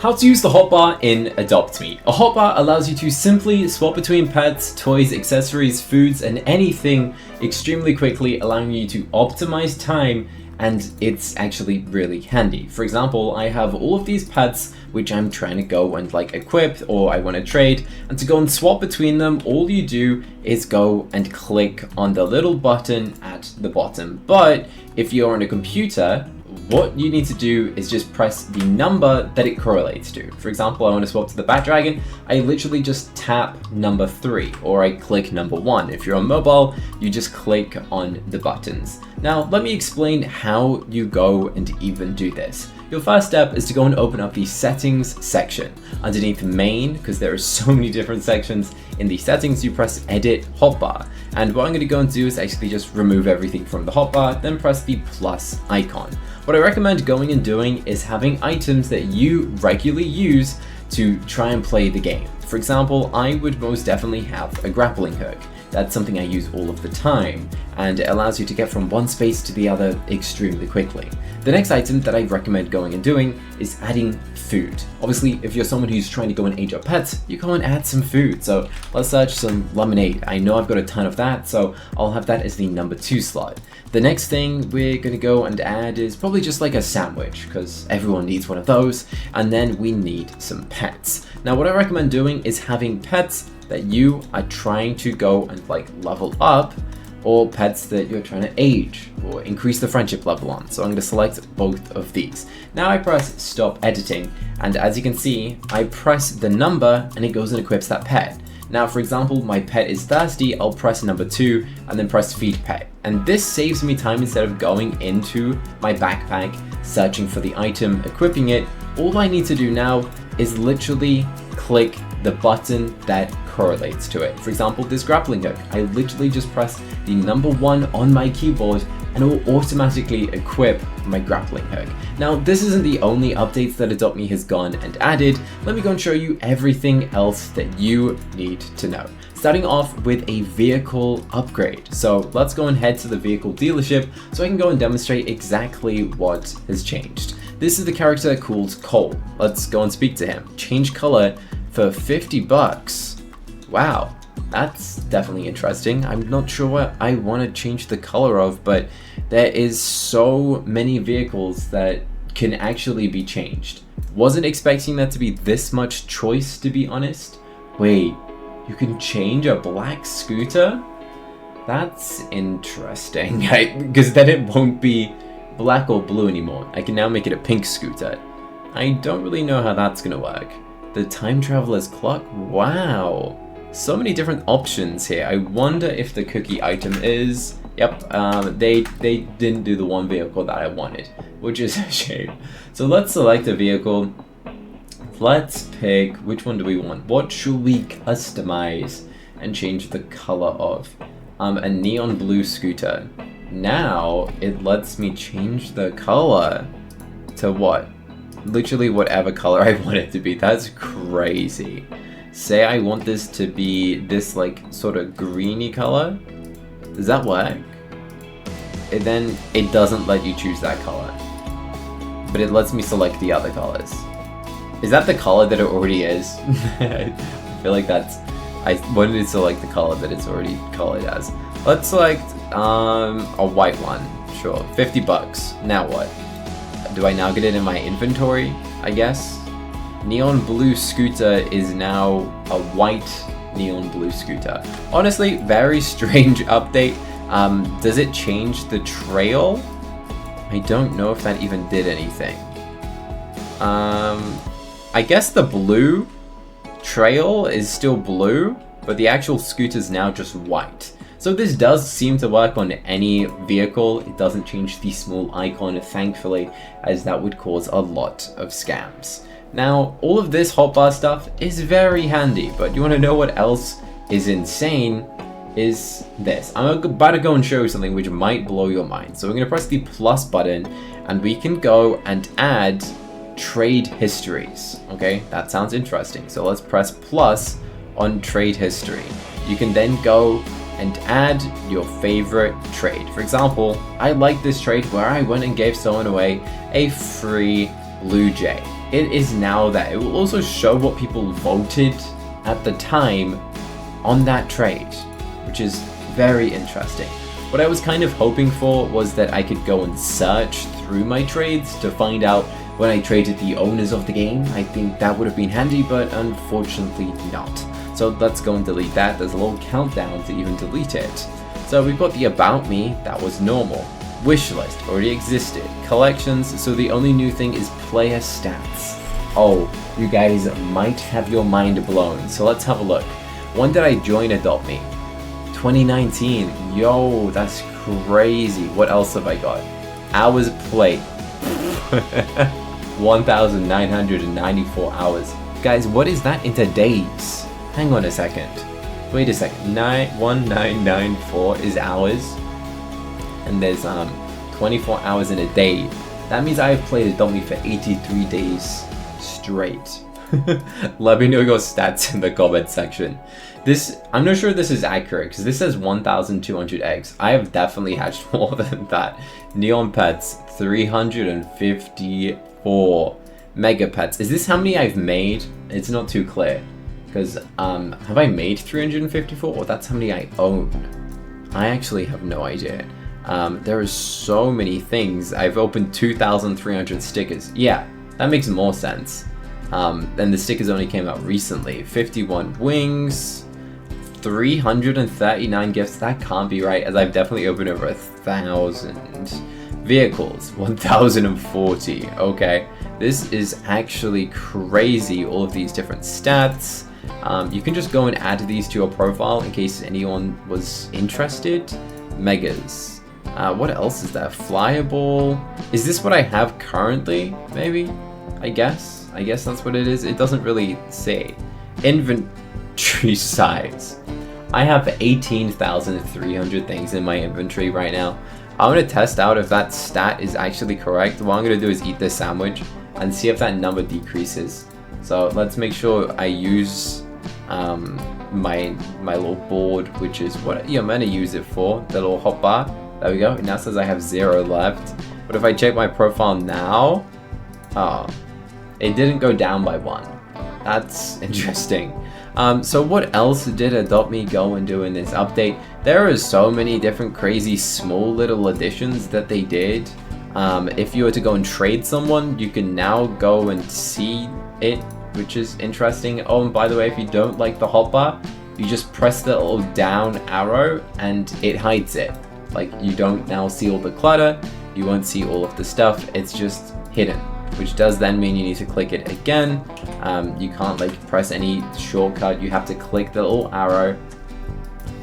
How to use the hotbar in AdoptMe. A hotbar allows you to simply swap between pets, toys, accessories, foods, and anything extremely quickly, allowing you to optimize time, and it's actually really handy. For example, I have all of these pets which I'm trying to go and equip, or I want to trade, and to go and swap between them, all you do is go and click on the little button at the bottom. But if you're on a computer, what you need to do is just press the number that it correlates to. For example, I want to swap to the Bat Dragon, I literally just tap number 3, or I click number 1. If you're on mobile, you just click on the buttons. Now, let me explain how you go and even do this. Your first step is to go and open up the settings section. Underneath main, because there are so many different sections, in the settings you press edit hotbar. And what I'm going to go and do is actually just remove everything from the hotbar, then press the plus icon. What I recommend going and doing is having items that you regularly use to try and play the game. For example, I would most definitely have a grappling hook. That's something I use all of the time, and it allows you to get from one space to the other extremely quickly. The next item that I recommend going and doing is adding food. Obviously, if you're someone who's trying to go and age your pets, you go and add some food. So let's search some lemonade. I know I've got a ton of that, so I'll have that as the number 2 slot. The next thing we're gonna go and add is probably just a sandwich, because everyone needs one of those, and then we need some pets. Now, what I recommend doing is having pets that you are trying to go and level up, or pets that you're trying to age or increase the friendship level on. So I'm going to select both of these. Now I press stop editing, and as you can see, I press the number and it goes and equips that pet. Now, for example, my pet is thirsty, I'll press number 2 and then press feed pet. And this saves me time instead of going into my backpack, searching for the item, equipping it. All I need to do now is literally click the button that correlates to it. For example, this grappling hook, I literally just press the number 1 on my keyboard and it will automatically equip my grappling hook. Now, this isn't the only updates that AdoptMe has gone and added. Let me go and show you everything else that you need to know. Starting off with a vehicle upgrade. So let's go and head to the vehicle dealership so I can go and demonstrate exactly what has changed. This is the character called Cole. Let's go and speak to him. Change color for 50 bucks. Wow, that's definitely interesting. I'm not sure what I want to change the color of, but there is so many vehicles that can actually be changed. Wasn't expecting that to be this much choice, to be honest. Wait, you can change a black scooter? That's interesting, because then it won't be black or blue anymore. I can now make it a pink scooter. I don't really know how that's gonna work. The time traveler's clock? Wow. So many different options here. I wonder if the cookie item is... Yep, they didn't do the one vehicle that I wanted, which is a shame. So let's select a vehicle. Let's pick, which one do we want? What should we customize and change the color of? A neon blue scooter. Now it lets me change the color to what? Literally whatever color I want it to be. That's crazy. Say I want this to be this sort of greeny color. Does that work? Then it doesn't let you choose that color, but it lets me select the other colors. Is that the color that it already is? I feel like that's... I wanted to select the color that it's already colored as. Let's select a white one. Sure, 50 bucks. Now what? Do I now get it in my inventory, I guess? Neon blue scooter is now a white neon blue scooter. Honestly, very strange update. Does it change the trail? I don't know if that even did anything. I guess the blue trail is still blue, but the actual scooter is now just white. So this does seem to work on any vehicle. It doesn't change the small icon, thankfully, as that would cause a lot of scams. Now, all of this hotbar stuff is very handy, but you want to know what else is insane? Is this. I'm about to go and show you something which might blow your mind. So we're going to press the plus button, and we can go and add trade histories. Okay, that sounds interesting. So let's press plus on trade history. You can then go and add your favorite trade. For example, I like this trade where I went and gave someone away a free Blue Jay. it is now that it will also show what people voted at the time on that trade, which is very interesting. What I was kind of hoping for was that I could go and search through my trades to find out when I traded the owners of the game. I think that would have been handy, but unfortunately not. So let's go and delete that. There's a little countdown to even delete it. So we've got the about me, that was normal. Wish list already existed. Collections, so the only new thing is player stats. Oh, you guys might have your mind blown. So let's have a look. When did I join HOTBAR? 2019. Yo, that's crazy. What else have I got? Hours played. 1,994 hours. Guys, what is that into days? Hang on a second. Wait a second. 1994 is hours. And there's 24 hours in a day. That means I have played HOTBAR for 83 days straight. Let me know your stats in the comment section. I'm not sure this is accurate because this says 1,200 eggs. I have definitely hatched more than that. Neon pets, 354. Mega pets. Is this how many I've made? It's not too clear. Because, have I made 354? Or that's how many I own? I actually have no idea. There are so many things. I've opened 2,300 stickers. Yeah, that makes more sense. And the stickers only came out recently. 51 wings, 339 gifts. That can't be right, as I've definitely opened over 1,000. Vehicles, 1,040. Okay, this is actually crazy. All of these different stats. You can just go and add these to your profile in case anyone was interested. Megas. What else is there? Flyable. Is this what I have currently? Maybe? I guess that's what it is. It doesn't really say. Inventory size. I have 18,300 things in my inventory right now. I'm going to test out if that stat is actually correct. What I'm going to do is eat this sandwich and see if that number decreases. So let's make sure I use my little board, which is what I'm going to use it for. The little hotbar. There we go. It now says I have 0 left. But if I check my profile now, oh, it didn't go down by 1. That's interesting. So what else did HOTBAR go and do in this update? There are so many different crazy small little additions that they did. If you were to go and trade someone, you can now go and see it, which is interesting. Oh, and by the way, if you don't like the hotbar, you just press the little down arrow and it hides it. Like, you don't now see all the clutter, you won't see all of the stuff, it's just hidden. Which does then mean you need to click it again. You can't like press any shortcut, you have to click the little arrow.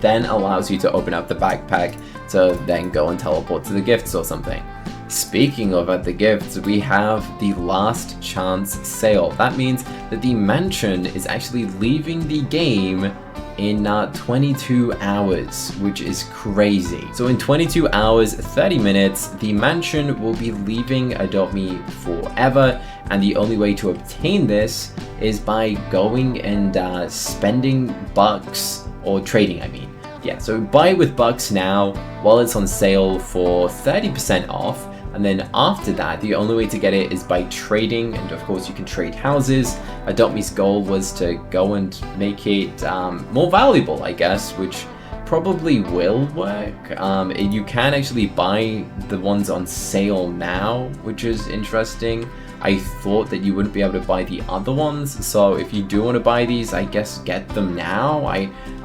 Then allows you to open up the backpack to then go and teleport to the gifts or something. Speaking of the gifts, we have the last chance sale. That means that the mansion is actually leaving the game in 22 hours, which is crazy. So in 22 hours, 30 minutes, the mansion will be leaving HOTBAR forever, and the only way to obtain this is by going and spending bucks, or trading, I mean. Yeah, so buy with bucks now while it's on sale for 30% off. And then after that, the only way to get it is by trading, and of course you can trade houses. HOTBAR's goal was to go and make it more valuable, I guess, which probably will work. You can actually buy the ones on sale now, which is interesting. I thought that you wouldn't be able to buy the other ones, so if you do want to buy these, I guess get them now.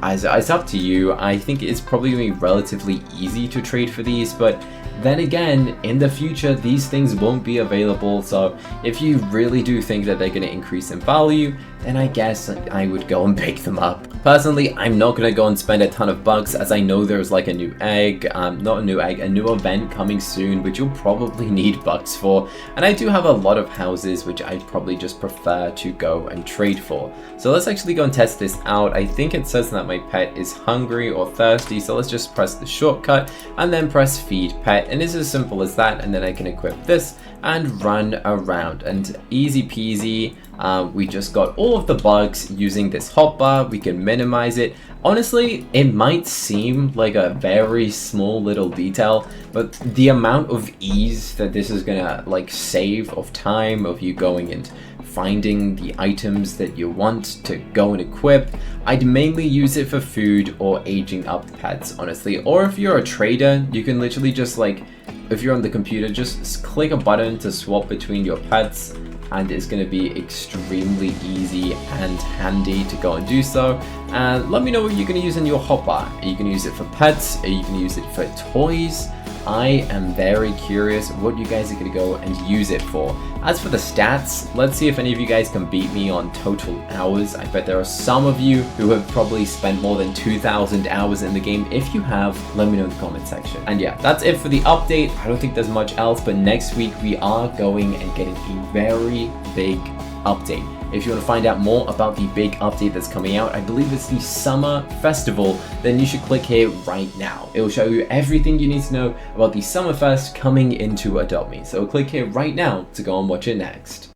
It's up to you. I think it's probably going to be relatively easy to trade for these, but then again, in the future, these things won't be available, so if you really do think that they're going to increase in value, then I guess I would go and pick them up. Personally, I'm not going to go and spend a ton of bucks, as I know there's like a new egg, not a new egg, a new event coming soon, which you'll probably need bucks for, and I do have a lot of houses which I'd probably just prefer to go and trade for. So let's actually go and test this out. I think it says that my pet is hungry or thirsty, so let's just press the shortcut and then press feed pet, and it's as simple as that, and then I can equip this and run around, and easy peasy. We just got all of the bugs using this hotbar. We can minimize it. Honestly, it might seem like a very small little detail, but the amount of ease that this is gonna like save of time of you going and finding the items that you want to go and equip. I'd mainly use it for food or aging up pets, honestly. Or if you're a trader, you can literally just like, if you're on the computer, just click a button to swap between your pets, and it's going to be extremely easy and handy to go and do so. And let me know what you're going to use in your hotbar. Are you going to use it for pets? Are you going to use it for toys? I am very curious what you guys are going to go and use it for. As for the stats, let's see if any of you guys can beat me on total hours. I bet there are some of you who have probably spent more than 2,000 hours in the game. If you have, let me know in the comment section. And yeah, that's it for the update. I don't think there's much else, but next week we are going and getting a very big update. If you want to find out more about the big update that's coming out, I believe it's the Summer Festival, then you should click here right now. It will show you everything you need to know about the Summer Fest coming into Adopt Me. So click here right now to go and watch it next.